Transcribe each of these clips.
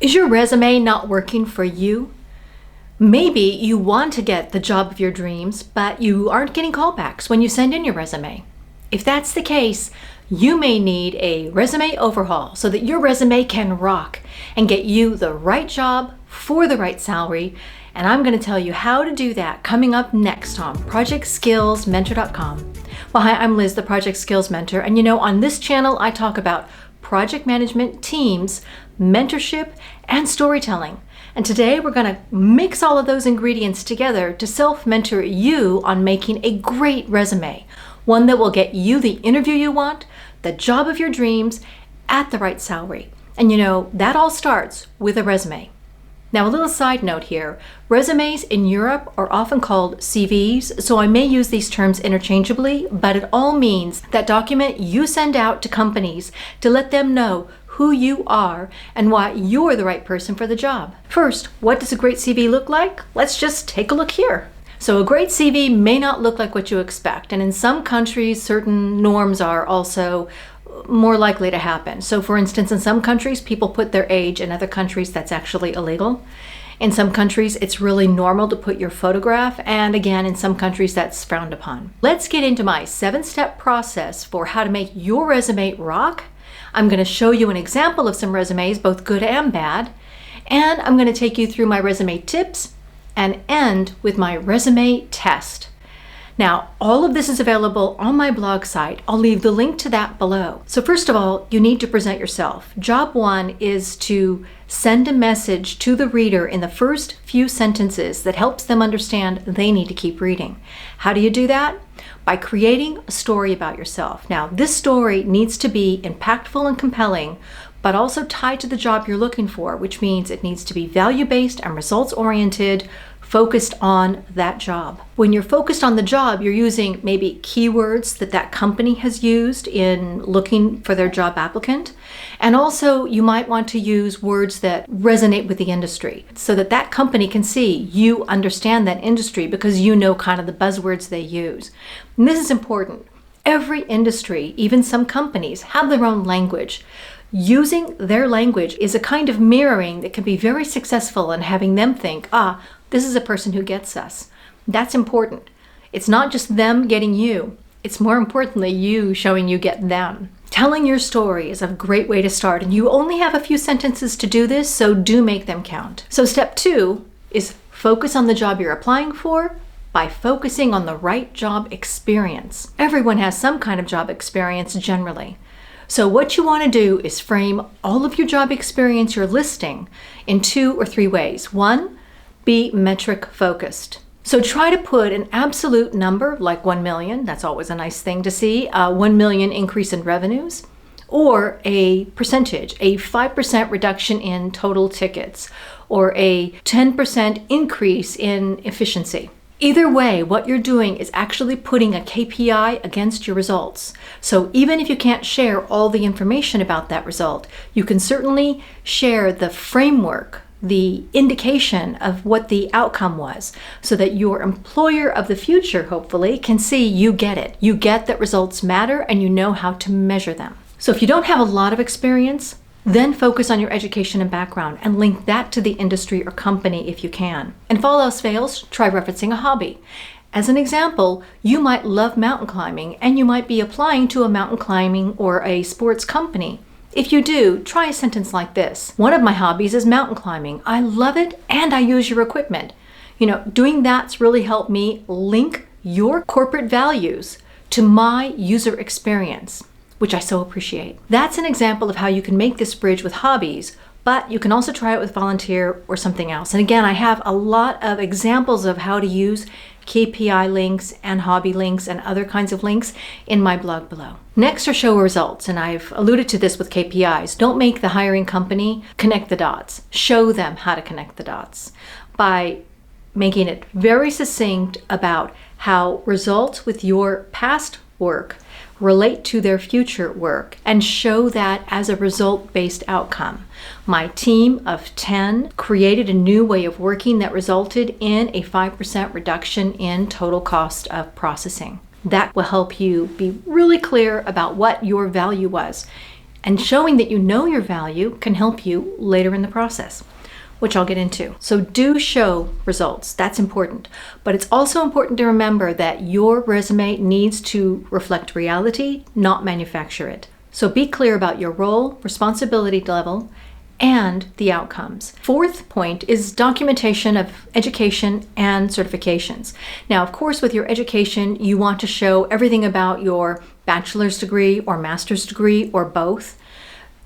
Is your resume not working for you? Maybe you want to get the job of your dreams, but you aren't getting callbacks when you send in your resume. If that's the case, you may need a resume overhaul so that your resume can rock and get you the right job for the right salary. And I'm going to tell you how to do that coming up next on ProjectSkillsMentor.com. Well, hi, I'm Liz, the Project Skills Mentor. And on this channel, I talk about project management, teams, mentorship, and storytelling. And today we're going to mix all of those ingredients together to self-mentor you on making a great resume, one that will get you the interview you want, the job of your dreams, at the right salary. And that all starts with a resume. Now, a little side note here. Resumes in Europe are often called CVs, so I may use these terms interchangeably, but it all means that document you send out to companies to let them know who you are and why you're the right person for the job. First, what does a great CV look like? Let's just take a look here. So a great CV may not look like what you expect, and in some countries, certain norms are also more likely to happen. So for instance, in some countries, people put their age. In other countries, that's actually illegal. In some countries, it's really normal to put your photograph. And again, in some countries, that's frowned upon. Let's get into my 7-step process for how to make your resume rock. I'm going to show you an example of some resumes, both good and bad. And I'm going to take you through my resume tips and end with my resume test. Now, all of this is available on my blog site. I'll leave the link to that below. So first of all, you need to present yourself. Job one is to send a message to the reader in the first few sentences that helps them understand they need to keep reading. How do you do that? By creating a story about yourself. Now, this story needs to be impactful and compelling, but also tied to the job you're looking for, which means it needs to be value-based and results-oriented, focused on that job. When you're focused on the job, you're using maybe keywords that company has used in looking for their job applicant. And also you might want to use words that resonate with the industry so that company can see you understand that industry because you know kind of the buzzwords they use. And this is important. Every industry, even some companies, have their own language. Using their language is a kind of mirroring that can be very successful in having them think, this is a person who gets us. That's important. It's not just them getting you. It's more importantly you showing you get them. Telling your story is a great way to start, and you only have a few sentences to do this, so do make them count. So step 2 is focus on the job you're applying for by focusing on the right job experience. Everyone has some kind of job experience generally. So what you want to do is frame all of your job experience you're listing in 2 or 3 ways. 1, be metric focused. So try to put an absolute number like 1 million. That's always a nice thing to see. 1 million increase in revenues, or a percentage, a 5% reduction in total tickets, or a 10% increase in efficiency. Either way, what you're doing is actually putting a KPI against your results. So even if you can't share all the information about that result, you can certainly share the framework, the indication of what the outcome was, so that your employer of the future, hopefully, can see you get it. You get that results matter and you know how to measure them. So if you don't have a lot of experience, then focus on your education and background and link that to the industry or company if you can. And if all else fails, try referencing a hobby. As an example, you might love mountain climbing and you might be applying to a mountain climbing or a sports company. If you do, try a sentence like this. One of my hobbies is mountain climbing. I love it and I use your equipment. Doing that's really helped me link your corporate values to my user experience, which I so appreciate. That's an example of how you can make this bridge with hobbies, but you can also try it with volunteer or something else. And again, I have a lot of examples of how to use KPI links and hobby links and other kinds of links in my blog below. Next are show results, and I've alluded to this with KPIs. Don't make the hiring company connect the dots. Show them how to connect the dots by making it very succinct about how results with your past work relate to their future work, and show that as a result-based outcome. My team of 10 created a new way of working that resulted in a 5% reduction in total cost of processing. That will help you be really clear about what your value was. And showing that you know your value can help you later in the process, which I'll get into. So do show results. That's important. But it's also important to remember that your resume needs to reflect reality, not manufacture it. So be clear about your role, responsibility level, and the outcomes. Fourth point is documentation of education and certifications. Now, of course, with your education, you want to show everything about your bachelor's degree or master's degree or both.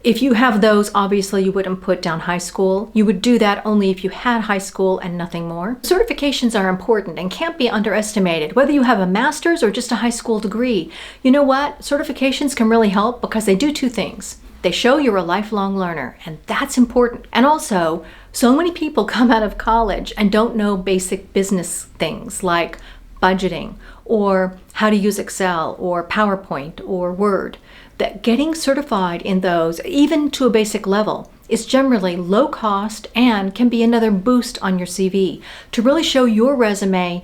If you have those, obviously you wouldn't put down high school. You would do that only if you had high school and nothing more. Certifications are important and can't be underestimated, whether you have a master's or just a high school degree. You know what? Certifications can really help because they do two things. They show you're a lifelong learner, and that's important. And also, so many people come out of college and don't know basic business things like budgeting or how to use Excel or PowerPoint or Word. That getting certified in those, even to a basic level, is generally low cost and can be another boost on your CV to really show your resume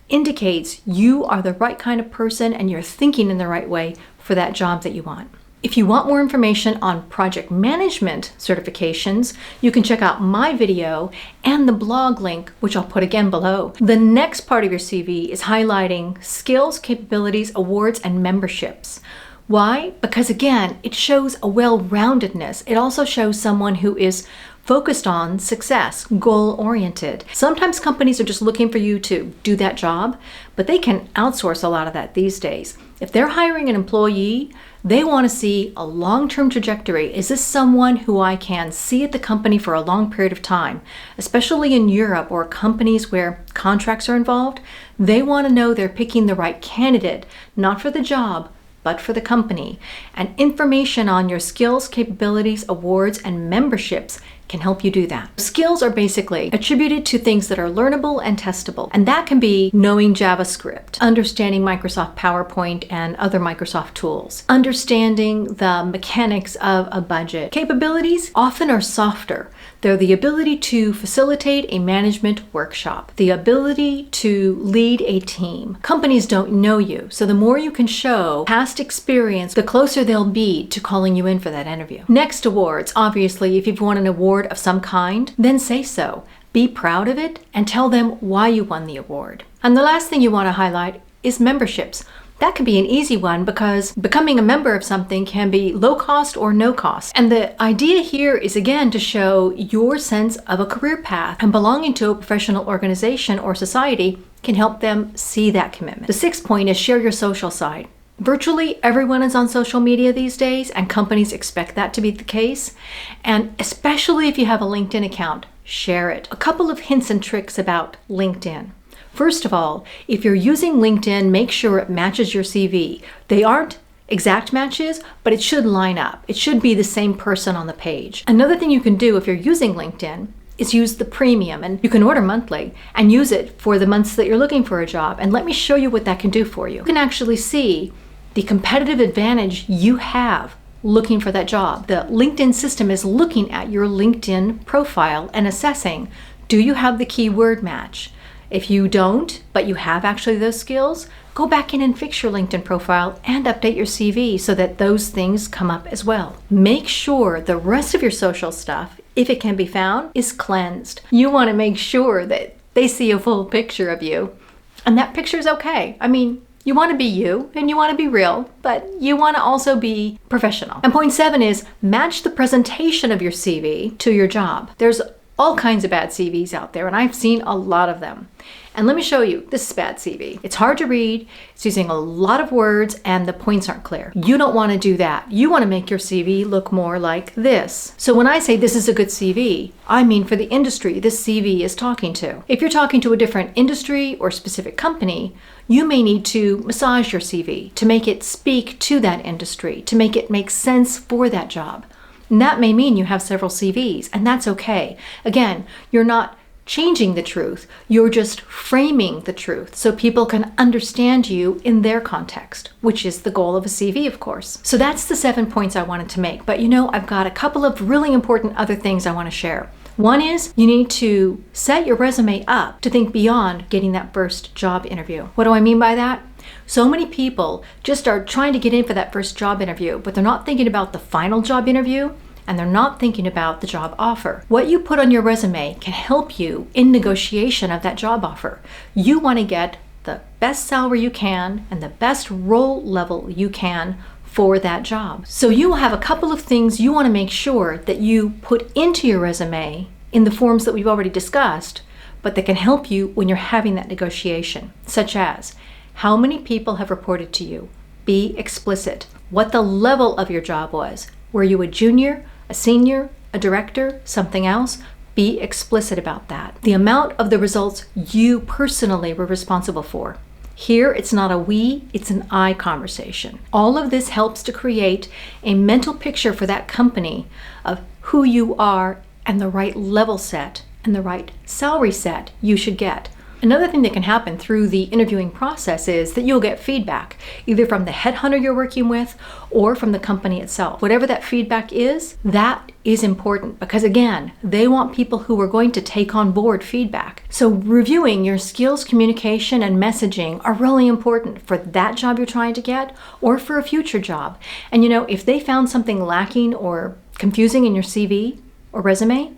indicates you are the right kind of person and you're thinking in the right way for that job that you want. If you want more information on project management certifications, you can check out my video and the blog link, which I'll put again below. The next part of your CV is highlighting skills, capabilities, awards, and memberships. Why? Because again, it shows a well-roundedness. It also shows someone who is focused on success, goal-oriented. Sometimes companies are just looking for you to do that job, but they can outsource a lot of that these days. If they're hiring an employee, they want to see a long-term trajectory. Is this someone who I can see at the company for a long period of time? Especially in Europe or companies where contracts are involved, they want to know they're picking the right candidate, not for the job, but for the company. And information on your skills, capabilities, awards, and memberships can help you do that. Skills are basically attributed to things that are learnable and testable. And that can be knowing JavaScript, understanding Microsoft PowerPoint and other Microsoft tools, understanding the mechanics of a budget. Capabilities often are softer. They're the ability to facilitate a management workshop, the ability to lead a team. Companies don't know you, so the more you can show past experience, the closer they'll be to calling you in for that interview. Next, awards. Obviously, if you've won an award of some kind, then say so. Be proud of it and tell them why you won the award. And the last thing you want to highlight is memberships. That can be an easy one because becoming a member of something can be low cost or no cost. And the idea here is again to show your sense of a career path, and belonging to a professional organization or society can help them see that commitment. The sixth point is share your social side. Virtually everyone is on social media these days, and companies expect that to be the case. And especially if you have a LinkedIn account, share it. A couple of hints and tricks about LinkedIn. First of all, if you're using LinkedIn, make sure it matches your CV. They aren't exact matches, but it should line up. It should be the same person on the page. Another thing you can do if you're using LinkedIn is use the premium, and you can order monthly and use it for the months that you're looking for a job. And let me show you what that can do for you. You can actually see the competitive advantage you have looking for that job. The LinkedIn system is looking at your LinkedIn profile and assessing, do you have the keyword match? If you don't, but you have actually those skills, go back in and fix your LinkedIn profile and update your CV so that those things come up as well. Make sure the rest of your social stuff, if it can be found, is cleansed. You want to make sure that they see a full picture of you. And that picture is okay. I mean, you want to be you and you want to be real, but you want to also be professional. And point 7 is match the presentation of your CV to your job. There's all kinds of bad CVs out there, and I've seen a lot of them. And let me show you, this is bad CV. It's hard to read, it's using a lot of words, and the points aren't clear. You don't want to do that. You want to make your CV look more like this. So when I say this is a good CV, I mean for the industry this CV is talking to. If you're talking to a different industry or specific company, you may need to massage your CV to make it speak to that industry, to make it make sense for that job. And that may mean you have several CVs, and that's okay. Again, you're not changing the truth, you're just framing the truth so people can understand you in their context, which is the goal of a CV, of course. So that's the 7 points I wanted to make. But you know, I've got a couple of really important other things I want to share. One is you need to set your resume up to think beyond getting that first job interview. What do I mean by that? So many people just are trying to get in for that first job interview, but they're not thinking about the final job interview, and they're not thinking about the job offer. What you put on your resume can help you in negotiation of that job offer. You want to get the best salary you can and the best role level you can for that job. So you will have a couple of things you want to make sure that you put into your resume in the forms that we've already discussed, but that can help you when you're having that negotiation, such as how many people have reported to you. Be explicit. What the level of your job was. Were you a junior, a senior, a director, something else? Be explicit about that. The amount of the results you personally were responsible for. Here, it's not a we, it's an I conversation. All of this helps to create a mental picture for that company of who you are and the right level set and the right salary set you should get. Another thing that can happen through the interviewing process is that you'll get feedback, either from the headhunter you're working with or from the company itself. Whatever that feedback is, that is important because, again, they want people who are going to take on board feedback. So reviewing your skills, communication, and messaging are really important for that job you're trying to get or for a future job. And if they found something lacking or confusing in your CV or resume,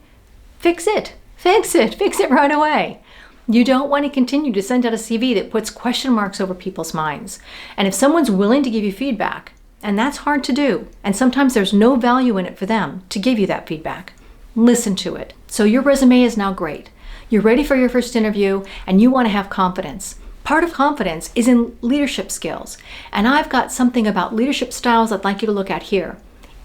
fix it. Fix it right away. You don't want to continue to send out a CV that puts question marks over people's minds. And if someone's willing to give you feedback, and that's hard to do, and sometimes there's no value in it for them to give you that feedback, listen to it. So your resume is now great. You're ready for your first interview, and you want to have confidence. Part of confidence is in leadership skills. And I've got something about leadership styles I'd like you to look at here.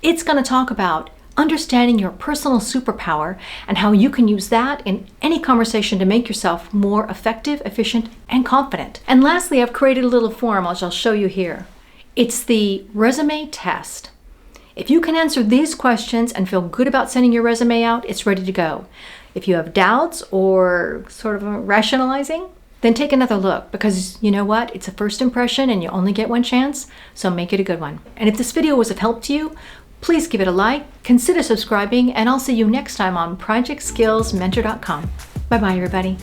It's going to talk about understanding your personal superpower and how you can use that in any conversation to make yourself more effective, efficient, and confident. And lastly, I've created a little form, which I'll show you here. It's the resume test. If you can answer these questions and feel good about sending your resume out, it's ready to go. If you have doubts or sort of rationalizing, then take another look because you know what? It's a first impression and you only get one chance, so make it a good one. And if this video was of help to you, please give it a like, consider subscribing, and I'll see you next time on ProjectSkillsMentor.com. Bye-bye, everybody.